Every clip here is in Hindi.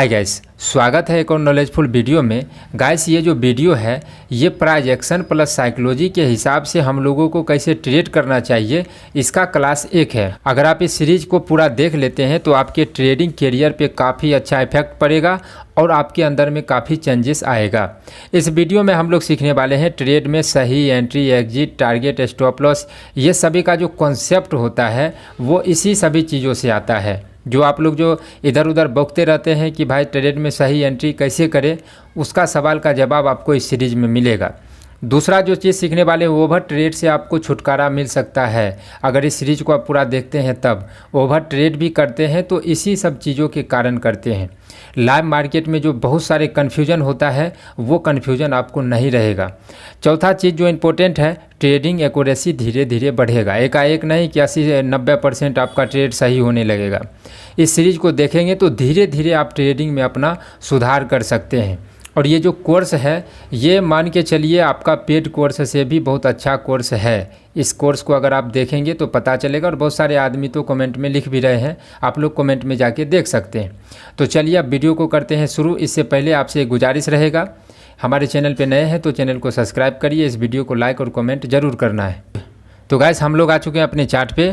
हाय गाइस, स्वागत है एक और नॉलेजफुल वीडियो में। गाइस ये जो वीडियो है ये प्राइजेक्शन प्लस साइकोलॉजी के हिसाब से हम लोगों को कैसे ट्रेड करना चाहिए, इसका क्लास 1 है। अगर आप इस सीरीज को पूरा देख लेते हैं तो आपके ट्रेडिंग करियर पे काफ़ी अच्छा इफेक्ट पड़ेगा और आपके अंदर में काफ़ी चेंजेस आएगा। इस वीडियो में हम लोग सीखने वाले हैं ट्रेड में सही entry, exit, target, stop loss, ये सभी का जो कॉन्सेप्ट होता है वो इसी सभी चीज़ों से आता है। जो आप लोग जो इधर उधर बौखते रहते हैं कि भाई ट्रेड में सही एंट्री कैसे करें, उसका सवाल का जवाब आपको इस सीरीज में मिलेगा। दूसरा जो चीज़ सीखने वाले ओवर ट्रेड से आपको छुटकारा मिल सकता है। अगर इस सीरीज को आप पूरा देखते हैं तब ओवर ट्रेड भी करते हैं तो इसी सब चीज़ों के कारण करते हैं। लाइव मार्केट में जो बहुत सारे कन्फ्यूजन होता है वो कन्फ्यूजन आपको नहीं रहेगा। चौथा चीज़ जो इम्पोर्टेंट है, ट्रेडिंग एक्यूरेसी धीरे धीरे बढ़ेगा। एकाएक नहीं कि 80-90% आपका ट्रेड सही होने लगेगा। इस सीरीज को देखेंगे तो धीरे धीरे आप ट्रेडिंग में अपना सुधार कर सकते हैं। और ये जो कोर्स है ये मान के चलिए आपका पेड कोर्स से भी बहुत अच्छा कोर्स है। इस कोर्स को अगर आप देखेंगे तो पता चलेगा, और बहुत सारे आदमी तो कमेंट में लिख भी रहे हैं, आप लोग कमेंट में जाके देख सकते हैं। तो चलिए अब वीडियो को करते हैं शुरू। इससे पहले आपसे एक गुजारिश रहेगा, हमारे चैनल पे नए हैं तो चैनल को सब्सक्राइब करिए, इस वीडियो को लाइक और कमेंट ज़रूर करना है। तो गाइस हम लोग आ चुके हैं अपने चार्ट पे।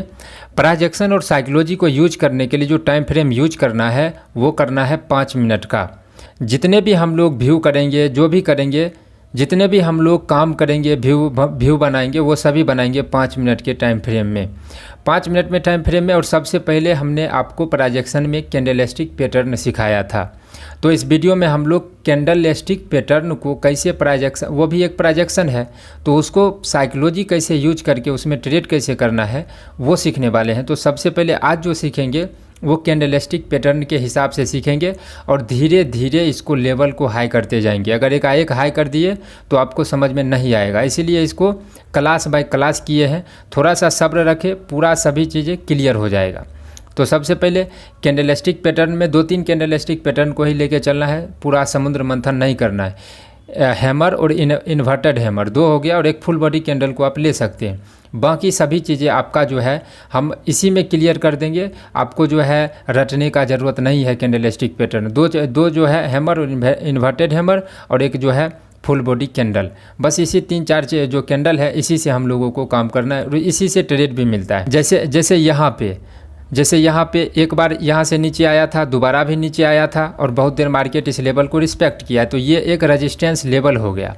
प्राइजेक्शन और साइकोलॉजी को यूज करने के लिए जो टाइम फ्रेम यूज करना है वो करना है 5 मिनट का। जितने भी हम लोग व्यू करेंगे, जो भी करेंगे, जितने भी हम लोग काम करेंगे, व्यू बनाएंगे, वो सभी बनाएंगे 5 मिनट के टाइम फ्रेम में। 5 मिनट में टाइम फ्रेम में। और सबसे पहले हमने आपको प्राइजेक्शन में कैंडलस्टिक पैटर्न सिखाया था। तो इस वीडियो में हम लोग कैंडलस्टिक पैटर्न को कैसे प्राइजेक्शन, वो भी एक प्राइजेक्शन है, तो उसको साइकोलॉजी कैसे यूज करके उसमें ट्रेड कैसे करना है वो सीखने वाले हैं। तो सबसे पहले आज जो सीखेंगे वो कैंडलस्टिक पैटर्न के हिसाब से सीखेंगे और धीरे धीरे इसको लेवल को हाई करते जाएंगे। अगर एक हाई कर दिए तो आपको समझ में नहीं आएगा, इसीलिए इसको क्लास बाय क्लास किए हैं। थोड़ा सा सब्र रखें, पूरा सभी चीज़ें क्लियर हो जाएगा। तो सबसे पहले कैंडलस्टिक पैटर्न में 2-3 कैंडलस्टिक पैटर्न को ही लेके चलना है, पूरा समुद्र मंथन नहीं करना है। हैमर और इन्वर्टेड हैमर 2 हो गया, और एक फुल बॉडी कैंडल को आप ले सकते हैं। बाकी सभी चीज़ें आपका जो है हम इसी में क्लियर कर देंगे, आपको जो है रटने का ज़रूरत नहीं है। कैंडलस्टिक पैटर्न दो जो है हैमर और इन्वर्टेड हैमर, और एक जो है फुल बॉडी कैंडल, बस इसी 3-4 जो कैंडल है इसी से हम लोगों को काम करना है और इसी से ट्रेड भी मिलता है। जैसे यहाँ पे एक बार यहाँ से नीचे आया था, दोबारा भी नीचे आया था और बहुत देर मार्केट इस लेवल को रिस्पेक्ट किया, तो ये एक रेजिस्टेंस लेवल हो गया।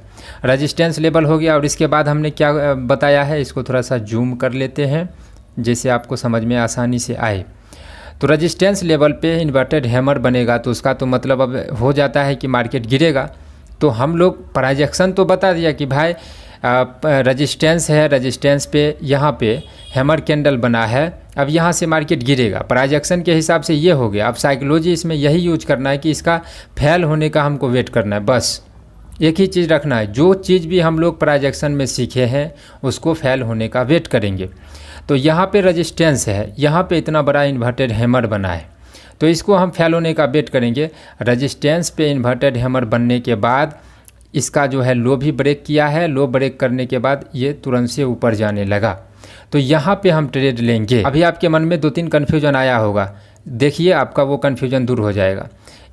और इसके बाद हमने क्या बताया है, इसको थोड़ा सा जूम कर लेते हैं जैसे आपको समझ में आसानी से आए। तो रेजिस्टेंस लेवल पे इन्वर्टेड हैमर बनेगा तो उसका तो मतलब अब हो जाता है कि मार्केट गिरेगा। तो हम लोग प्राइजेक्शन तो बता दिया कि भाई रेजिस्टेंस है, रेजिस्टेंस पे यहाँ पे हैमर कैंडल बना है, अब यहाँ से मार्केट गिरेगा। प्राइजेक्शन के हिसाब से ये हो गया। अब साइकोलॉजी इसमें यही यूज करना है कि इसका फेल होने का हमको वेट करना है, बस एक ही चीज़ रखना है। जो चीज़ भी हम लोग प्राइजेक्शन में सीखे हैं उसको फेल होने का वेट करेंगे। तो यहाँ पे रेजिस्टेंस है, यहाँ पे इतना बड़ा इन्वर्टेड हैमर बना है, तो इसको हम फेल होने का वेट करेंगे। रेजिस्टेंस पे इन्वर्टेड हैमर बनने के बाद इसका जो है लो भी ब्रेक किया है, लो ब्रेक करने के बाद ये तुरंत से ऊपर जाने लगा, तो यहाँ पे हम ट्रेड लेंगे। अभी आपके मन में 2-3 कन्फ्यूजन आया होगा, देखिए आपका वो कन्फ्यूजन दूर हो जाएगा।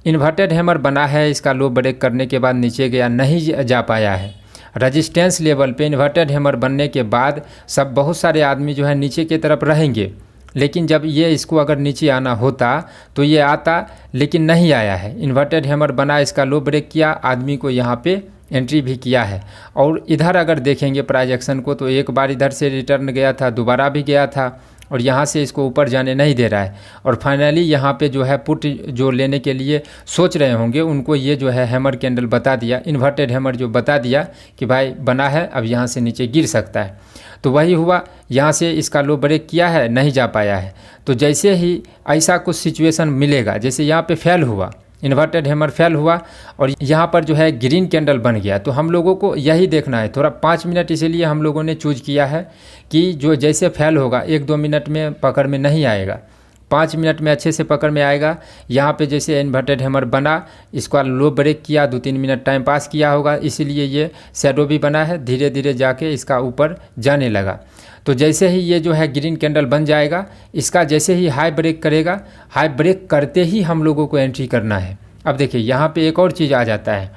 इन्वर्टेड हैमर बना है, इसका लो ब्रेक करने के बाद नीचे गया, नहीं जा पाया है। रेजिस्टेंस लेवल पे इन्वर्टेड हैमर बनने के बाद बहुत सारे आदमी जो है नीचे की तरफ रहेंगे, लेकिन जब ये इसको अगर नीचे आना होता तो ये आता, लेकिन नहीं आया है। इन्वर्टेड हैमर बना, इसका लो ब्रेक किया, आदमी को यहाँ पे एंट्री भी किया है। और इधर अगर देखेंगे प्राइजेक्शन को तो एक बार इधर से रिटर्न गया था, दोबारा भी गया था, और यहाँ से इसको ऊपर जाने नहीं दे रहा है। और फाइनली यहाँ पे जो है पुट जो लेने के लिए सोच रहे होंगे उनको ये जो है हैमर कैंडल बता दिया, इन्वर्टेड हैमर जो बता दिया कि भाई बना है, अब यहाँ से नीचे गिर सकता है। तो वही हुआ, यहाँ से इसका लो ब्रेक किया है, नहीं जा पाया है। तो जैसे ही ऐसा कुछ सिचुएशन मिलेगा, जैसे यहाँ पे फेल हुआ, इन्वर्टेड हैमर फेल हुआ और यहाँ पर जो है ग्रीन कैंडल बन गया, तो हम लोगों को यही देखना है। थोड़ा 5 मिनट इसीलिए हम लोगों ने चूज किया है कि जो जैसे फेल होगा 1-2 मिनट में पकड़ में नहीं आएगा, 5 मिनट में अच्छे से पकड़ में आएगा। यहाँ पे जैसे इन्वर्टेड हैमर बना, इसका लो ब्रेक किया, 2-3 मिनट टाइम पास किया होगा, इसीलिए ये शैडो भी बना है, धीरे धीरे जाके इसका ऊपर जाने लगा। तो जैसे ही ये जो है ग्रीन कैंडल बन जाएगा, इसका जैसे ही हाई ब्रेक करेगा, हाई ब्रेक करते ही हम लोगों को एंट्री करना है। अब देखिए यहाँ पे एक और चीज़ आ जाता है,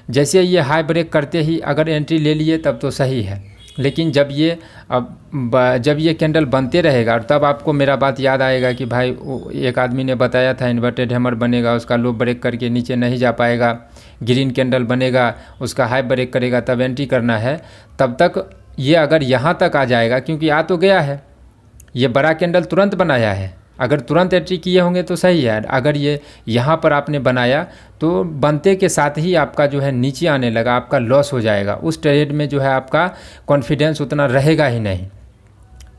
जैसे ये हाई ब्रेक करते ही अगर एंट्री ले लिए तब तो सही है, लेकिन जब ये कैंडल बनते रहेगा और तब आपको मेरा बात याद आएगा कि भाई एक आदमी ने बताया था इन्वर्टेड हैमर बनेगा, उसका लो ब्रेक करके नीचे नहीं जा पाएगा, ग्रीन कैंडल बनेगा, उसका हाई ब्रेक करेगा तब एंट्री करना है। तब तक ये अगर यहाँ तक आ जाएगा, क्योंकि आ तो गया है, ये बड़ा कैंडल तुरंत बनाया है, अगर तुरंत एंट्री किए होंगे तो सही है। अगर ये यहाँ पर आपने बनाया तो बनते के साथ ही आपका जो है नीचे आने लगा, आपका लॉस हो जाएगा। उस ट्रेड में जो है आपका कॉन्फिडेंस उतना रहेगा ही नहीं।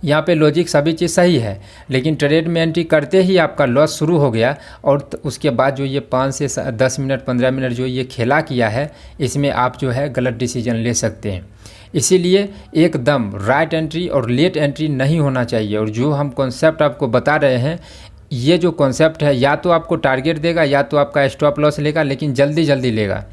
यहाँ पे लॉजिक सभी चीज़ सही है, लेकिन ट्रेड में एंट्री करते ही आपका लॉस शुरू हो गया और उसके बाद जो ये 5 से 10 मिनट 15 मिनट जो ये खेला किया है, इसमें आप जो है गलत डिसीजन ले सकते हैं। इसीलिए एकदम राइट एंट्री और लेट एंट्री नहीं होना चाहिए। और जो हम कॉन्सेप्ट आपको बता रहे हैं, ये जो कॉन्सेप्ट है या तो आपको टारगेट देगा या तो आपका स्टॉप लॉस लेगा, लेकिन जल्दी जल्दी लेगा।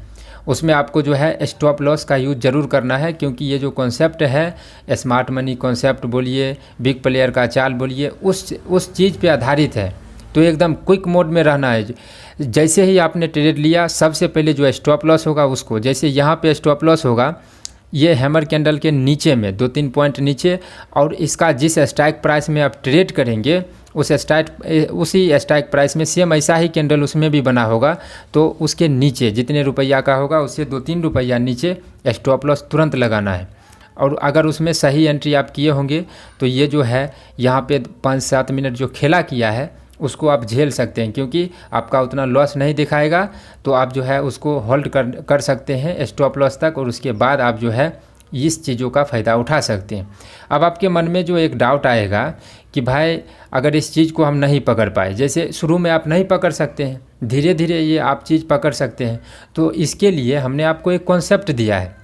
उसमें आपको जो है स्टॉप लॉस का यूज़ ज़रूर करना है, क्योंकि ये जो कॉन्सेप्ट है, स्मार्ट मनी कॉन्सेप्ट बोलिए, बिग प्लेयर का चाल बोलिए, उस चीज़ पे आधारित है। तो एकदम क्विक मोड में रहना है। जैसे ही आपने ट्रेड लिया, सबसे पहले जो स्टॉप लॉस होगा उसको, जैसे यहाँ पे स्टॉप लॉस होगा ये हैमर कैंडल के नीचे में 2-3 पॉइंट नीचे, और इसका जिस स्ट्राइक प्राइस में आप ट्रेड करेंगे उसी स्ट्राइक प्राइस में सेम ऐसा ही कैंडल उसमें भी बना होगा, तो उसके नीचे जितने रुपया का होगा उससे 2-3 रुपया नीचे स्टॉप लॉस तुरंत लगाना है। और अगर उसमें सही एंट्री आप किए होंगे तो ये जो है यहाँ पे 5-7 मिनट जो खेला किया है उसको आप झेल सकते हैं, क्योंकि आपका उतना लॉस नहीं दिखाएगा, तो आप जो है उसको होल्ड कर सकते हैं स्टॉप लॉस तक, और उसके बाद आप जो है इस चीज़ों का फ़ायदा उठा सकते हैं। अब आपके मन में जो एक डाउट आएगा कि भाई अगर इस चीज़ को हम नहीं पकड़ पाए, जैसे शुरू में आप नहीं पकड़ सकते हैं, धीरे धीरे ये आप चीज़ पकड़ सकते हैं, तो इसके लिए हमने आपको एक कॉन्सेप्ट दिया है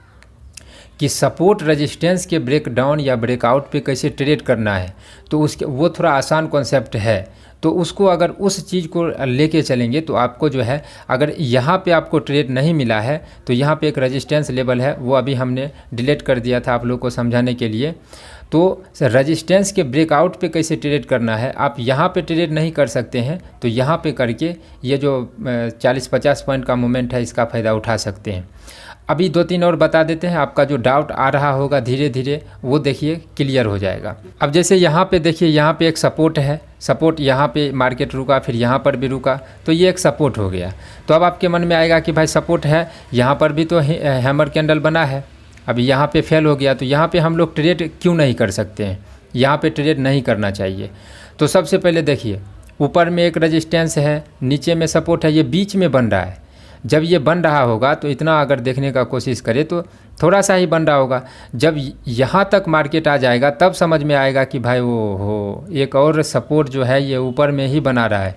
कि सपोर्ट रेजिस्टेंस के ब्रेकडाउन या ब्रेकआउट पे कैसे ट्रेड करना है। तो उसके वो थोड़ा आसान कॉन्सेप्ट है, तो उसको अगर उस चीज़ को लेके चलेंगे तो आपको जो है, अगर यहाँ पे आपको ट्रेड नहीं मिला है तो यहाँ पे एक रेजिस्टेंस लेवल है, वो अभी हमने डिलीट कर दिया था आप लोग को समझाने के लिए। तो रेजिस्टेंस के ब्रेकआउट पे कैसे ट्रेड करना है, आप यहाँ पे ट्रेड नहीं कर सकते हैं तो यहाँ पे करके ये जो 40-50 पॉइंट का मोमेंट है इसका फ़ायदा उठा सकते हैं। अभी 2-3 और बता देते हैं, आपका जो डाउट आ रहा होगा धीरे धीरे वो देखिए क्लियर हो जाएगा। अब जैसे यहाँ पे देखिए, यहाँ पे एक सपोर्ट है, सपोर्ट यहाँ पे मार्केट रुका, फिर यहाँ पर भी रुका, तो ये एक सपोर्ट हो गया। तो अब आपके मन में आएगा कि भाई सपोर्ट है, यहाँ पर भी तो हैमर कैंडल बना है, अभी यहाँ पे फेल हो गया, तो यहाँ पे हम लोग ट्रेड क्यों नहीं कर सकते हैं, यहाँ पे ट्रेड नहीं करना चाहिए। तो सबसे पहले देखिए, ऊपर में एक रेजिस्टेंस है, नीचे में सपोर्ट है, ये बीच में बन रहा है। जब ये बन रहा होगा तो इतना अगर देखने का कोशिश करें तो थोड़ा सा ही बन रहा होगा, जब यहाँ तक मार्केट आ जाएगा तब समझ में आएगा कि भाई वो हो एक और सपोर्ट जो है ये ऊपर में ही बना रहा है।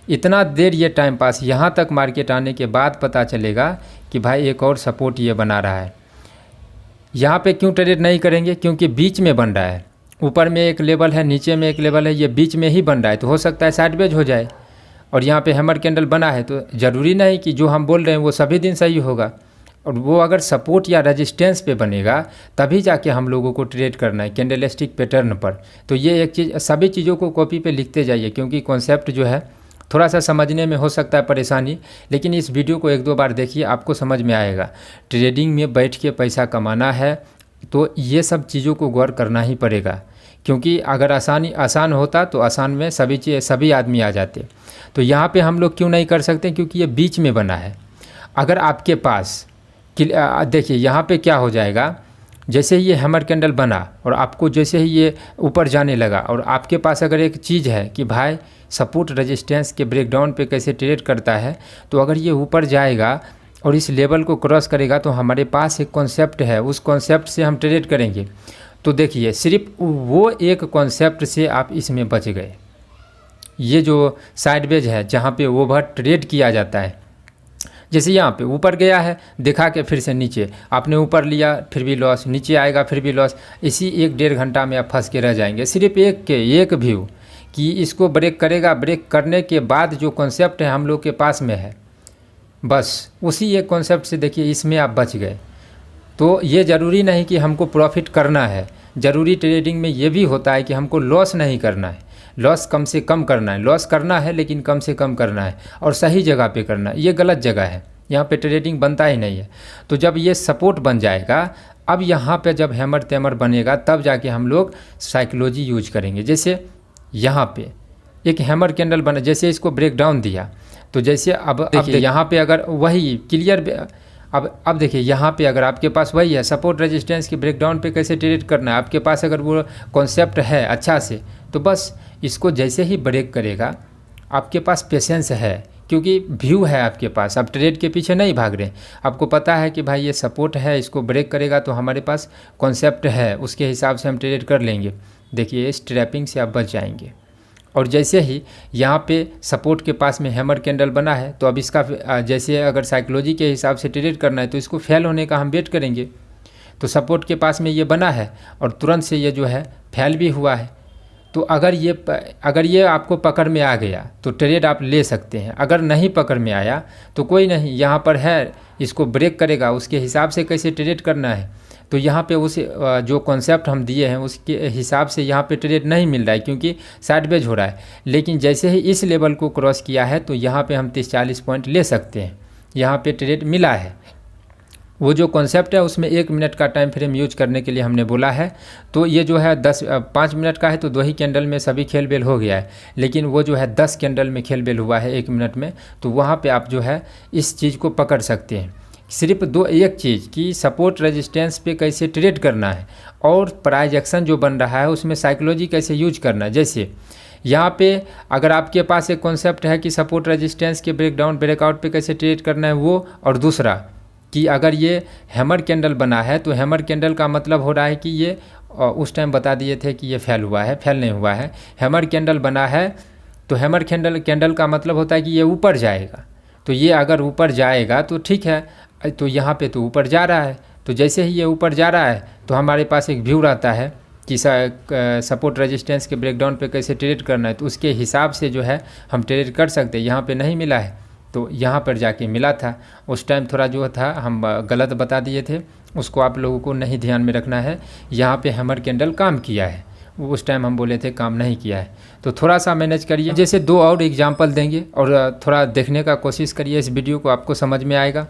इतना देर ये टाइम पास, यहाँ तक मार्केट आने के बाद पता चलेगा कि भाई एक और सपोर्ट ये बना रहा है। यहाँ पे क्यों ट्रेड नहीं करेंगे, क्योंकि बीच में बन रहा है, ऊपर में एक लेवल है, नीचे में एक लेवल है, ये बीच में ही बन रहा है, तो हो सकता है साइडवेज हो जाए। और यहाँ पे हैमर कैंडल बना है तो ज़रूरी नहीं कि जो हम बोल रहे हैं वो सभी दिन सही होगा, और वो अगर सपोर्ट या रेजिस्टेंस पे बनेगा तभी जाके हम लोगों को ट्रेड करना है कैंडलस्टिक पैटर्न पर। तो ये एक चीज़, सभी चीज़ों को कॉपी पे लिखते जाइए, क्योंकि कॉन्सेप्ट जो है थोड़ा सा समझने में हो सकता है परेशानी, लेकिन इस वीडियो को 1-2 बार देखिए, आपको समझ में आएगा। ट्रेडिंग में बैठ के पैसा कमाना है तो ये सब चीज़ों को गौर करना ही पड़ेगा, क्योंकि अगर आसान होता तो आसान में सभी आदमी आ जाते। तो यहाँ पे हम लोग क्यों नहीं कर सकते, क्योंकि ये बीच में बना है। अगर आपके पास देखिए यहाँ पे क्या हो जाएगा, जैसे ही ये हैमर कैंडल बना और आपको जैसे ही ये ऊपर जाने लगा, और आपके पास अगर एक चीज़ है कि भाई सपोर्ट रेजिस्टेंस के ब्रेकडाउन पे कैसे ट्रेड करता है, तो अगर ये ऊपर जाएगा और इस लेवल को क्रॉस करेगा तो हमारे पास एक कॉन्सेप्ट है, उस कॉन्सेप्ट से हम ट्रेड करेंगे। तो देखिए सिर्फ वो एक कॉन्सेप्ट से आप इसमें बच गए। ये जो साइडवेज है जहाँ पे ओवर ट्रेड किया जाता है, जैसे यहाँ पे ऊपर गया है दिखा के फिर से नीचे, आपने ऊपर लिया फिर भी लॉस, नीचे आएगा फिर भी लॉस, इसी 1-1.5 घंटा में आप फंस के रह जाएंगे। सिर्फ एक व्यू कि इसको ब्रेक करेगा, ब्रेक करने के बाद जो कॉन्सेप्ट है हम लोग के पास में है, बस उसी एक कॉन्सेप्ट से देखिए इसमें आप बच गए। तो ये ज़रूरी नहीं कि हमको प्रॉफिट करना है, ज़रूरी ट्रेडिंग में ये भी होता है कि हमको लॉस नहीं करना है। लॉस कम से कम करना है, लॉस करना है लेकिन कम से कम करना है और सही जगह पे करना है। ये गलत जगह है, यहाँ पे ट्रेडिंग बनता ही नहीं है। तो जब ये सपोर्ट बन जाएगा, अब यहाँ पे जब हैमर तैमर बनेगा तब जाके हम लोग साइकोलॉजी यूज करेंगे। जैसे यहाँ पे एक हैमर कैंडल बना, जैसे इसको ब्रेक डाउन दिया तो जैसे अब देखिए यहाँ पे अगर वही क्लियर, अब देखिए यहाँ पे अगर आपके पास वही है सपोर्ट रेजिस्टेंस की ब्रेकडाउन पे कैसे ट्रेड करना है, आपके पास अगर वो कॉन्सेप्ट है अच्छा से, तो बस इसको जैसे ही ब्रेक करेगा, आपके पास पेशेंस है क्योंकि व्यू है आपके पास, आप ट्रेड के पीछे नहीं भाग रहे। आपको पता है कि भाई ये सपोर्ट है, इसको ब्रेक करेगा तो हमारे पास कॉन्सेप्ट है, उसके हिसाब से हम ट्रेड कर लेंगे। देखिए इस ट्रैपिंग से आप बच जाएंगे। और जैसे ही यहाँ पे सपोर्ट के पास में हैमर कैंडल बना है तो अब इसका जैसे अगर साइकोलॉजी के हिसाब से ट्रेड करना है तो इसको फेल होने का हम वेट करेंगे। तो सपोर्ट के पास में ये बना है और तुरंत से ये जो है फेल भी हुआ है। तो अगर ये आपको पकड़ में आ गया तो ट्रेड आप ले सकते हैं, अगर नहीं पकड़ में आया तो कोई नहीं, यहाँ पर है इसको ब्रेक करेगा, उसके हिसाब से कैसे ट्रेड करना है। तो यहाँ पे उस जो कॉन्सेप्ट हम दिए हैं उसके हिसाब से यहाँ पे ट्रेड नहीं मिल रहा है क्योंकि साइडवेज हो रहा है। लेकिन जैसे ही इस लेवल को क्रॉस किया है तो यहाँ पे हम 30-40 पॉइंट ले सकते हैं, यहाँ पे ट्रेड मिला है। वो जो कॉन्सेप्ट है उसमें 1 मिनट का टाइम फ्रेम यूज करने के लिए हमने बोला है। तो ये जो है 5 मिनट का है तो 2 ही कैंडल में सभी खेल बेल हो गया है, लेकिन वो जो है 10 कैंडल में खेल बेल हुआ है 1 मिनट में। तो वहाँ पे आप जो है इस चीज़ को पकड़ सकते हैं। सिर्फ एक चीज़ कि सपोर्ट रेजिस्टेंस पे कैसे ट्रेड करना है और प्राइस एक्शन जो बन रहा है उसमें साइकोलॉजी कैसे यूज करना है। जैसे यहाँ पे अगर आपके पास एक कॉन्सेप्ट है कि सपोर्ट रेजिस्टेंस के ब्रेकडाउन ब्रेकआउट पे कैसे ट्रेड करना है वो, और दूसरा कि अगर ये हैमर कैंडल बना है तो हैमर कैंडल का मतलब हो रहा है कि ये उस टाइम बता दिए थे कि ये फेल हुआ है, फेल नहीं हुआ है। हैमर कैंडल बना है तो हैमर कैंडल का मतलब होता है कि ये ऊपर जाएगा। तो ये अगर ऊपर जाएगा तो ठीक है, तो यहाँ पे तो ऊपर जा रहा है। तो जैसे ही ये ऊपर जा रहा है तो हमारे पास एक व्यू रहता है कि सपोर्ट रेजिस्टेंस के ब्रेकडाउन पे कैसे ट्रेड करना है, तो उसके हिसाब से जो है हम ट्रेड कर सकते हैं। यहाँ पे नहीं मिला है तो यहाँ पर जाके मिला था। उस टाइम थोड़ा जो था हम गलत बता दिए थे, उसको आप लोगों को नहीं ध्यान में रखना है। यहाँ पे हैमर कैंडल काम किया है, उस टाइम हम बोले थे काम नहीं किया है। तो थोड़ा सा मैनेज करिए। जैसे 2 और एग्जांपल देंगे और थोड़ा देखने का कोशिश करिए, इस वीडियो को आपको समझ में आएगा।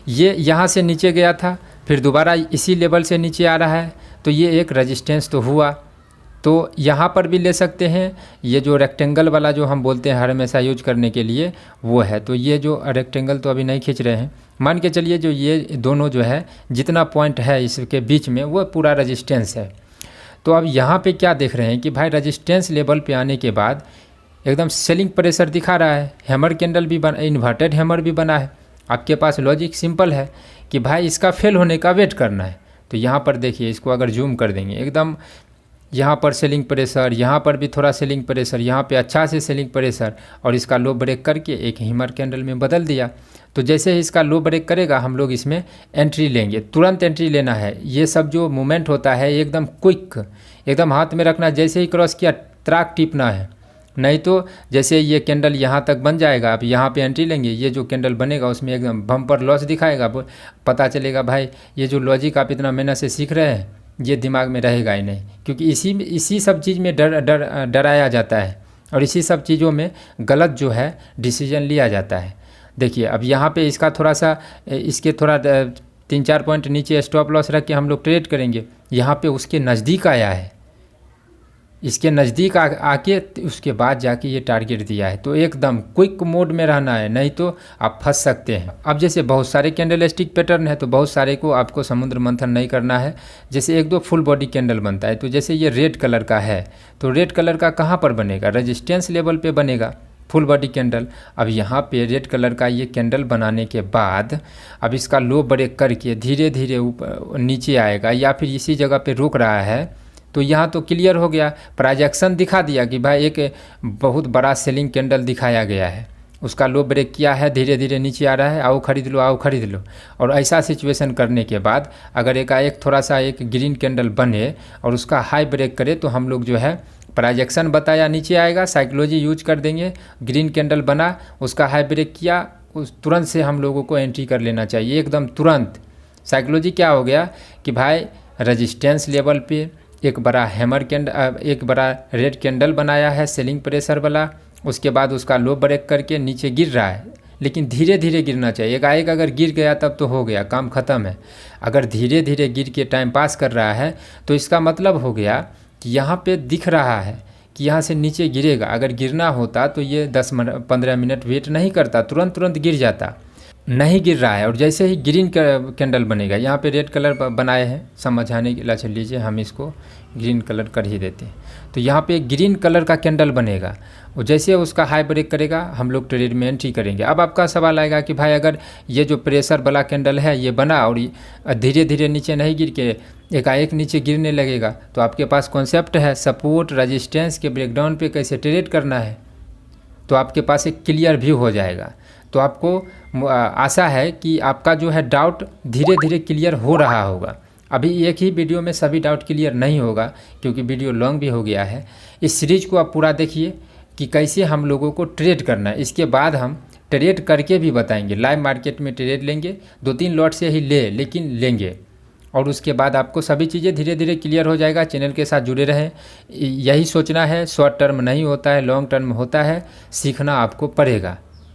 ये यहाँ से नीचे गया था, फिर दोबारा इसी लेवल से नीचे आ रहा है, तो ये एक रेजिस्टेंस तो हुआ। तो यहाँ पर भी ले सकते हैं, ये जो रेक्टेंगल वाला जो हम बोलते हैं हर हमेशा यूज करने के लिए वो है। तो ये जो रेक्टेंगल तो अभी नहीं खींच रहे हैं, मान के चलिए जो ये दोनों जो है जितना पॉइंट है इसके बीच में वो पूरा रेजिस्टेंस है। तो अब यहाँ पे क्या देख रहे हैं कि भाई रेजिस्टेंस लेवल पे आने के बाद एकदम सेलिंग प्रेशर दिखा रहा है, हैमर कैंडल भी बना, इन्वर्टेड हैमर भी बना है। आपके पास लॉजिक सिंपल है कि भाई इसका फेल होने का वेट करना है। तो यहाँ पर देखिए, इसको अगर जूम कर देंगे एकदम, यहाँ पर सेलिंग प्रेशर, यहाँ पर भी थोड़ा सेलिंग प्रेशर, यहाँ पे अच्छा से सेलिंग प्रेशर, और इसका लो ब्रेक करके एक हैमर कैंडल में बदल दिया। तो जैसे ही इसका लो ब्रेक करेगा हम लोग इसमें एंट्री लेंगे, तुरंत एंट्री लेना है। ये सब जो मूवमेंट होता है एकदम क्विक, एकदम हाथ में रखना, जैसे ही क्रॉस किया त्राक टिपना है। नहीं तो जैसे ये कैंडल यहाँ तक बन जाएगा, आप यहाँ पे एंट्री लेंगे, ये जो कैंडल बनेगा उसमें एकदम बम्पर लॉस दिखाएगा, पता चलेगा भाई ये जो लॉजिक आप इतना मेहनत से सीख रहे हैं ये दिमाग में रहेगा ही नहीं, क्योंकि इसी सब चीज़ में डराया जाता है और इसी सब चीज़ों में गलत जो है डिसीजन लिया जाता है। देखिए अब यहाँ पे इसका थोड़ा सा, इसके थोड़ा 3-4 पॉइंट नीचे स्टॉप लॉस रख के हम लोग ट्रेड करेंगे। यहाँ पे उसके नज़दीक आया है, इसके नज़दीक आके उसके बाद जाके ये टारगेट दिया है। तो एकदम क्विक मोड में रहना है, नहीं तो आप फंस सकते हैं। अब जैसे बहुत सारे कैंडल स्टिक पैटर्न है तो बहुत सारे को आपको समुद्र मंथन नहीं करना है। जैसे 1-2 फुल बॉडी कैंडल बनता है, तो जैसे ये रेड कलर का है तो रेड कलर का कहाँ पर बनेगा, रेजिस्टेंस लेवल पे बनेगा फुल बॉडी कैंडल। अब यहाँ पे रेड कलर का ये कैंडल बनाने के बाद अब इसका लो ब्रेक करके धीरे धीरे ऊपर नीचे आएगा या फिर इसी जगह पे रुक रहा है। तो यहाँ तो क्लियर हो गया, प्राइजेक्शन दिखा दिया कि भाई एक बहुत बड़ा सेलिंग कैंडल दिखाया गया है, उसका लो ब्रेक किया है, धीरे धीरे नीचे आ रहा है, आओ खरीद लो, आओ खरीद लो। और ऐसा सिचुएशन करने के बाद अगर एकाएक थोड़ा सा एक ग्रीन कैंडल बने और उसका हाई ब्रेक करे तो हम लोग जो है प्राइजेक्शन बताया नीचे आएगा, साइकोलॉजी यूज कर देंगे। ग्रीन कैंडल बना, उसका हाई ब्रेक किया, उस तुरंत से हम लोगों को एंट्री कर लेना चाहिए एकदम तुरंत। साइकोलॉजी क्या हो गया कि भाई रेजिस्टेंस लेवल पे एक बड़ा हैमर कैंडल, एक बड़ा रेड कैंडल बनाया है सेलिंग प्रेशर वाला, उसके बाद उसका लो ब्रेक करके नीचे गिर रहा है, लेकिन धीरे धीरे गिरना चाहिए। एकाएक अगर गिर गया तब तो हो गया, काम ख़त्म है। अगर धीरे धीरे गिर के टाइम पास कर रहा है तो इसका मतलब हो गया कि यहाँ पे दिख रहा है कि यहाँ से नीचे गिरेगा। अगर गिरना होता तो ये 10-15 मिनट वेट नहीं करता, तुरंत तुरंत गिर जाता। नहीं गिर रहा है और जैसे ही ग्रीन कैंडल बनेगा, यहाँ पे रेड कलर बनाए हैं समझाने के लिए, चल लीजिए हम इसको ग्रीन कलर कर ही देते हैं। तो यहाँ पे ग्रीन कलर का कैंडल बनेगा और जैसे उसका हाई ब्रेक करेगा हम लोग ट्रेड में एंट्री करेंगे। अब आपका सवाल आएगा कि भाई अगर ये जो प्रेशर वाला कैंडल है ये बना और धीरे धीरे नीचे नहीं गिर के एकाएक नीचे गिरने लगेगा, तो आपके पास कॉन्सेप्ट है सपोर्ट रजिस्टेंस के ब्रेकडाउन पे कैसे ट्रेड करना है, तो आपके पास एक क्लियर व्यू हो जाएगा। तो आपको आशा है कि आपका जो है डाउट धीरे धीरे क्लियर हो रहा होगा। अभी एक ही वीडियो में सभी डाउट क्लियर नहीं होगा क्योंकि वीडियो लॉन्ग भी हो गया है। इस सीरीज को आप पूरा देखिए कि कैसे हम लोगों को ट्रेड करना है। इसके बाद हम ट्रेड करके भी बताएंगे, लाइव मार्केट में ट्रेड लेंगे, 2-3 लॉट से ही लेकिन लेंगे, और उसके बाद आपको सभी चीज़ें धीरे धीरे क्लियर हो जाएगा। चैनल के साथ जुड़े रहें, यही सोचना है, शॉर्ट टर्म नहीं होता है, लॉन्ग टर्म होता है, सीखना आपको पड़ेगा।